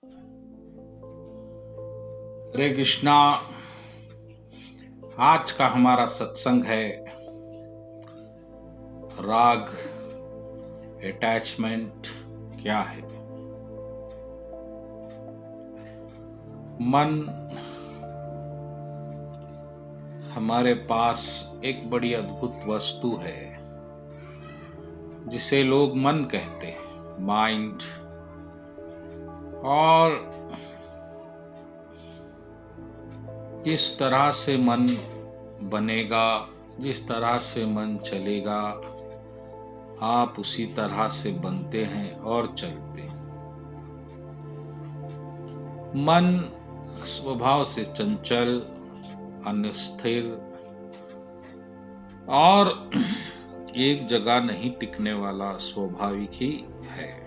हरे कृष्णा। आज का हमारा सत्संग है राग अटैचमेंट क्या है। मन हमारे पास एक बड़ी अद्भुत वस्तु है जिसे लोग मन कहते हैं, माइंड। और जिस तरह से मन बनेगा, जिस तरह से मन चलेगा, आप उसी तरह से बनते हैं और चलते हैं। मन स्वभाव से चंचल, अनिस्थिर और एक जगह नहीं टिकने वाला स्वाभाविक ही है।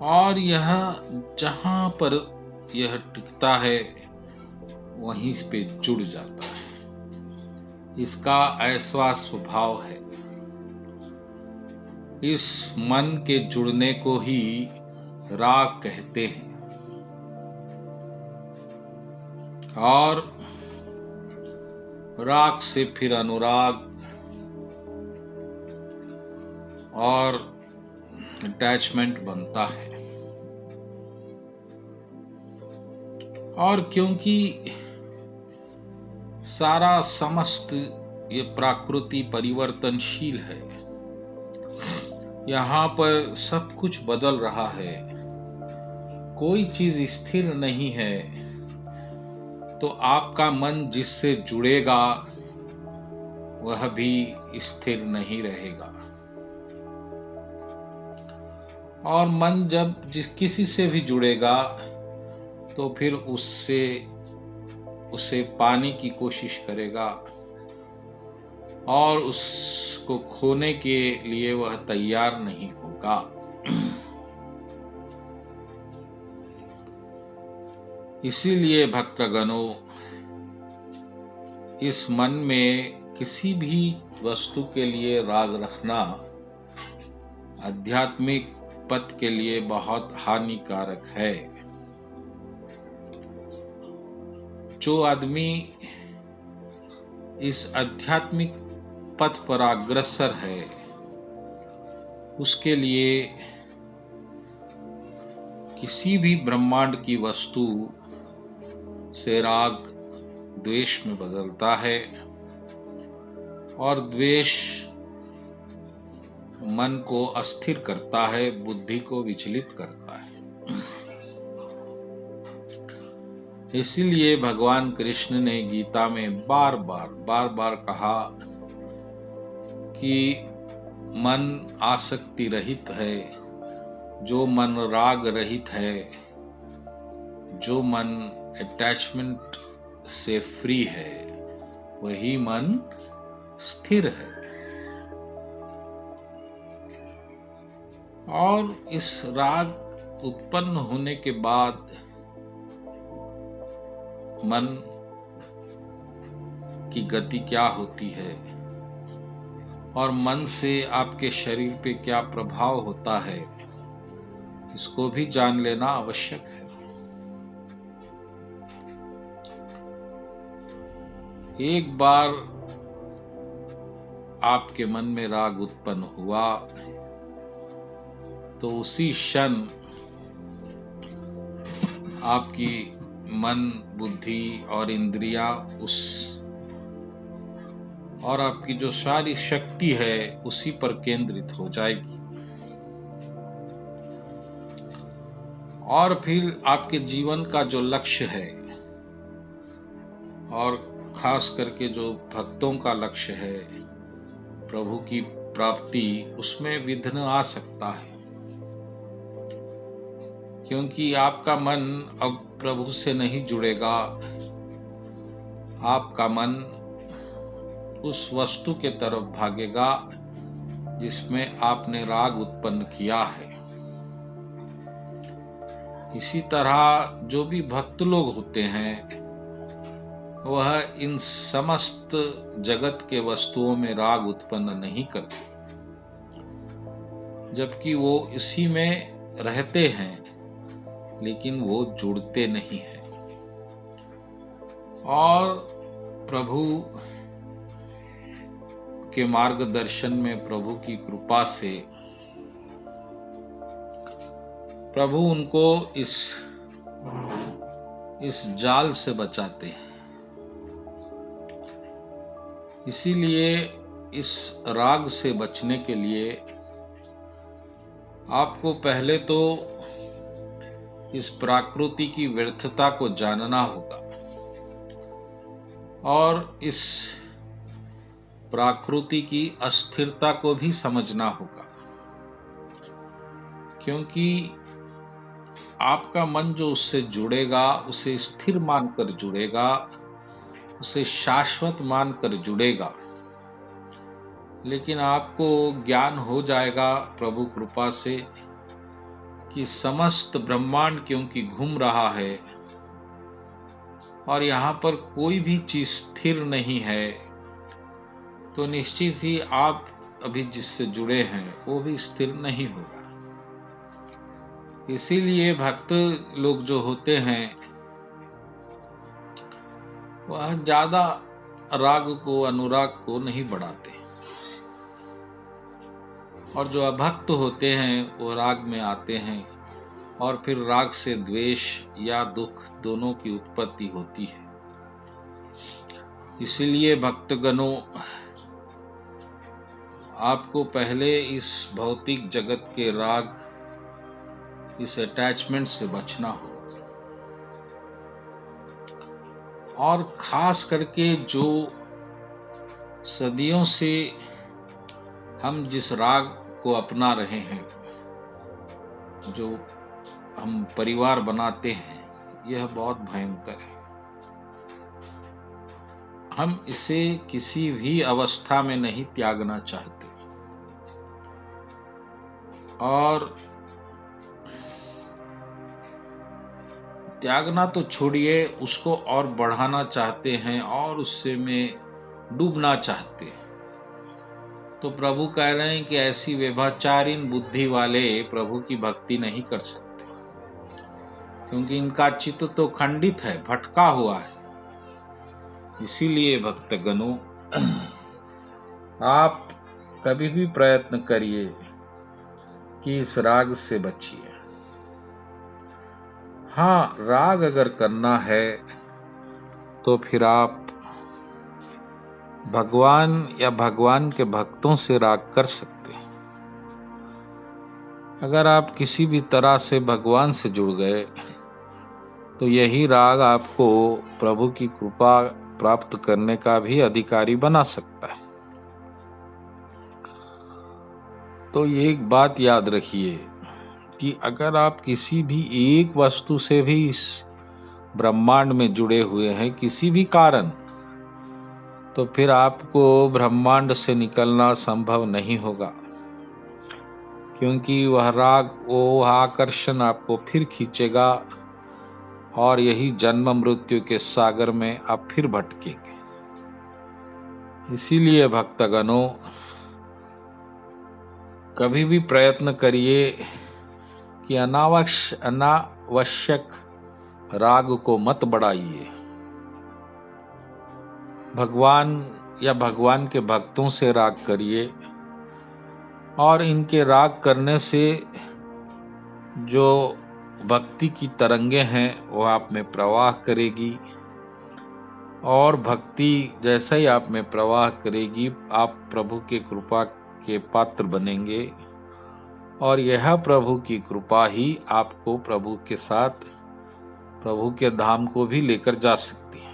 और यह जहां पर यह टिकता है वहीं पे जुड़ जाता है। इसका ऐसा स्वभाव है। इस मन के जुड़ने को ही राग कहते हैं। और राग से फिर अनुराग और अटैचमेंट बनता है। और क्योंकि सारा समस्त ये प्रकृति परिवर्तनशील है, यहाँ पर सब कुछ बदल रहा है, कोई चीज स्थिर नहीं है, तो आपका मन जिससे जुड़ेगा वह भी स्थिर नहीं रहेगा। और मन जब किसी से भी जुड़ेगा तो फिर उसे पाने की कोशिश करेगा और उसको खोने के लिए वह तैयार नहीं होगा। इसीलिए भक्तगणों, इस मन में किसी भी वस्तु के लिए राग रखना आध्यात्मिक पथ के लिए बहुत हानिकारक है। जो आदमी इस आध्यात्मिक पथ पर अग्रसर है, उसके लिए किसी भी ब्रह्मांड की वस्तु से राग द्वेष में बदलता है। और द्वेष मन को अस्थिर करता है, बुद्धि को विचलित करता है। इसीलिए भगवान कृष्ण ने गीता में बार बार कहा कि मन आसक्ति रहित है, जो मन राग रहित है, जो मन अटैचमेंट से फ्री है, वही मन स्थिर है। और इस राग उत्पन्न होने के बाद मन की गति क्या होती है और मन से आपके शरीर पे क्या प्रभाव होता है, इसको भी जान लेना आवश्यक है। एक बार आपके मन में राग उत्पन्न हुआ तो उसी क्षण आपकी मन, बुद्धि और इंद्रियां और आपकी जो सारी शक्ति है उसी पर केंद्रित हो जाएगी। और फिर आपके जीवन का जो लक्ष्य है, और खास करके जो भक्तों का लक्ष्य है, प्रभु की प्राप्ति, उसमें विघ्न आ सकता है। क्योंकि आपका मन अब प्रभु से नहीं जुड़ेगा। आपका मन उस वस्तु के तरफ भागेगा जिसमें आपने राग उत्पन्न किया है। इसी तरह जो भी भक्त लोग होते हैं, वह इन समस्त जगत के वस्तुओं में राग उत्पन्न नहीं करते, जबकि वो इसी में रहते हैं, लेकिन वो जुड़ते नहीं हैं। और प्रभु के मार्गदर्शन में, प्रभु की कृपा से प्रभु उनको इस जाल से बचाते हैं। इसीलिए इस राग से बचने के लिए आपको पहले तो इस प्रकृति की व्यर्थता को जानना होगा और इस प्रकृति की अस्थिरता को भी समझना होगा, क्योंकि आपका मन जो उससे जुड़ेगा, उसे स्थिर मानकर जुड़ेगा, उसे शाश्वत मानकर जुड़ेगा। लेकिन आपको ज्ञान हो जाएगा प्रभु कृपा से कि समस्त ब्रह्मांड क्योंकि घूम रहा है और यहाँ पर कोई भी चीज स्थिर नहीं है, तो निश्चित ही आप अभी जिससे जुड़े हैं वो भी स्थिर नहीं होगा। इसीलिए भक्त लोग जो होते हैं वह ज्यादा राग को, अनुराग को नहीं बढ़ाते, और जो अभक्त होते हैं वो राग में आते हैं और फिर राग से द्वेष या दुख दोनों की उत्पत्ति होती है। इसीलिए भक्तगणों, आपको पहले इस भौतिक जगत के राग, इस अटैचमेंट से बचना हो, और खास करके जो सदियों से हम जिस राग को अपना रहे हैं, जो हम परिवार बनाते हैं, यह बहुत भयंकर है। हम इसे किसी भी अवस्था में नहीं त्यागना चाहते, और त्यागना तो छोड़िए, उसको और बढ़ाना चाहते हैं और उससे में डूबना चाहते हैं। तो प्रभु कह रहे हैं कि ऐसी व्यभिचारिणी बुद्धि वाले प्रभु की भक्ति नहीं कर सकते, क्योंकि इनका चित्त तो खंडित है, भटका हुआ है। इसीलिए भक्तगणों, आप कभी भी प्रयत्न करिए कि इस राग से बचिए। हाँ, राग अगर करना है तो फिर आप भगवान या भगवान के भक्तों से राग कर सकते हैं। अगर आप किसी भी तरह से भगवान से जुड़ गए तो यही राग आपको प्रभु की कृपा प्राप्त करने का भी अधिकारी बना सकता है। तो ये एक बात याद रखिए कि अगर आप किसी भी एक वस्तु से भी इस ब्रह्मांड में जुड़े हुए हैं किसी भी कारण, तो फिर आपको ब्रह्मांड से निकलना संभव नहीं होगा, क्योंकि वह राग, वो आकर्षण आपको फिर खींचेगा और यही जन्म मृत्यु के सागर में आप फिर भटकेंगे। इसीलिए भक्तगणों, कभी भी प्रयत्न करिए कि अनावश्यक राग को मत बढ़ाइए। भगवान या भगवान के भक्तों से राग करिए, और इनके राग करने से जो भक्ति की तरंगे हैं वो आप में प्रवाह करेगी, और भक्ति जैसा ही आप में प्रवाह करेगी, आप प्रभु के कृपा के पात्र बनेंगे, और यह प्रभु की कृपा ही आपको प्रभु के साथ, प्रभु के धाम को भी लेकर जा सकती है।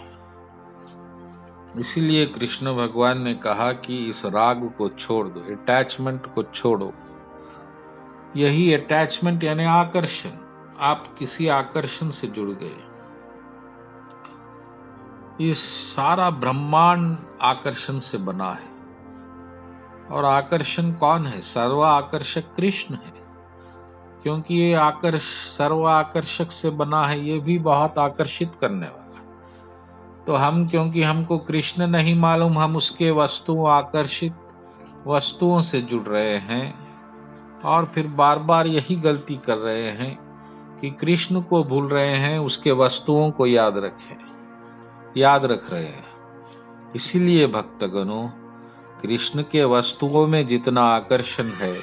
इसीलिए कृष्ण भगवान ने कहा कि इस राग को छोड़ दो, अटैचमेंट को छोड़ो। यही अटैचमेंट यानी आकर्षण, आप किसी आकर्षण से जुड़ गए। इस सारा ब्रह्मांड आकर्षण से बना है, और आकर्षण कौन है? सर्व आकर्षक कृष्ण है, क्योंकि ये सर्व आकर्षक से बना है, ये भी बहुत आकर्षित करने वाला। तो हम, क्योंकि हमको कृष्ण नहीं मालूम, हम उसके आकर्षित वस्तुओं से जुड़ रहे हैं, और फिर बार बार यही गलती कर रहे हैं कि कृष्ण को भूल रहे हैं, उसके वस्तुओं को याद रख रहे हैं। इसीलिए भक्तगणों, कृष्ण के वस्तुओं में जितना आकर्षण है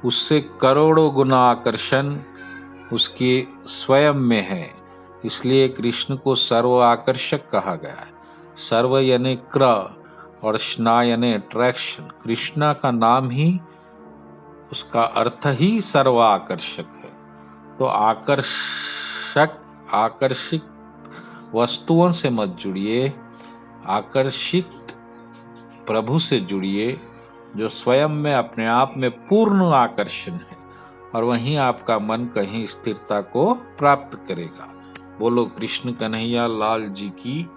उससे करोड़ों गुना आकर्षण उसके स्वयं में है। इसलिए कृष्ण को सर्व आकर्षक कहा गया है। सर्व यानी क्र और स्ना यानी अट्रैक्शन। कृष्णा का नाम ही, उसका अर्थ ही सर्व आकर्षक है। तो आकर्षित वस्तुओं से मत जुड़िए, आकर्षित प्रभु से जुड़िए, जो स्वयं में अपने आप में पूर्ण आकर्षण है, और वहीं आपका मन कहीं स्थिरता को प्राप्त करेगा। बोलो कृष्ण कन्हैया लाल जी की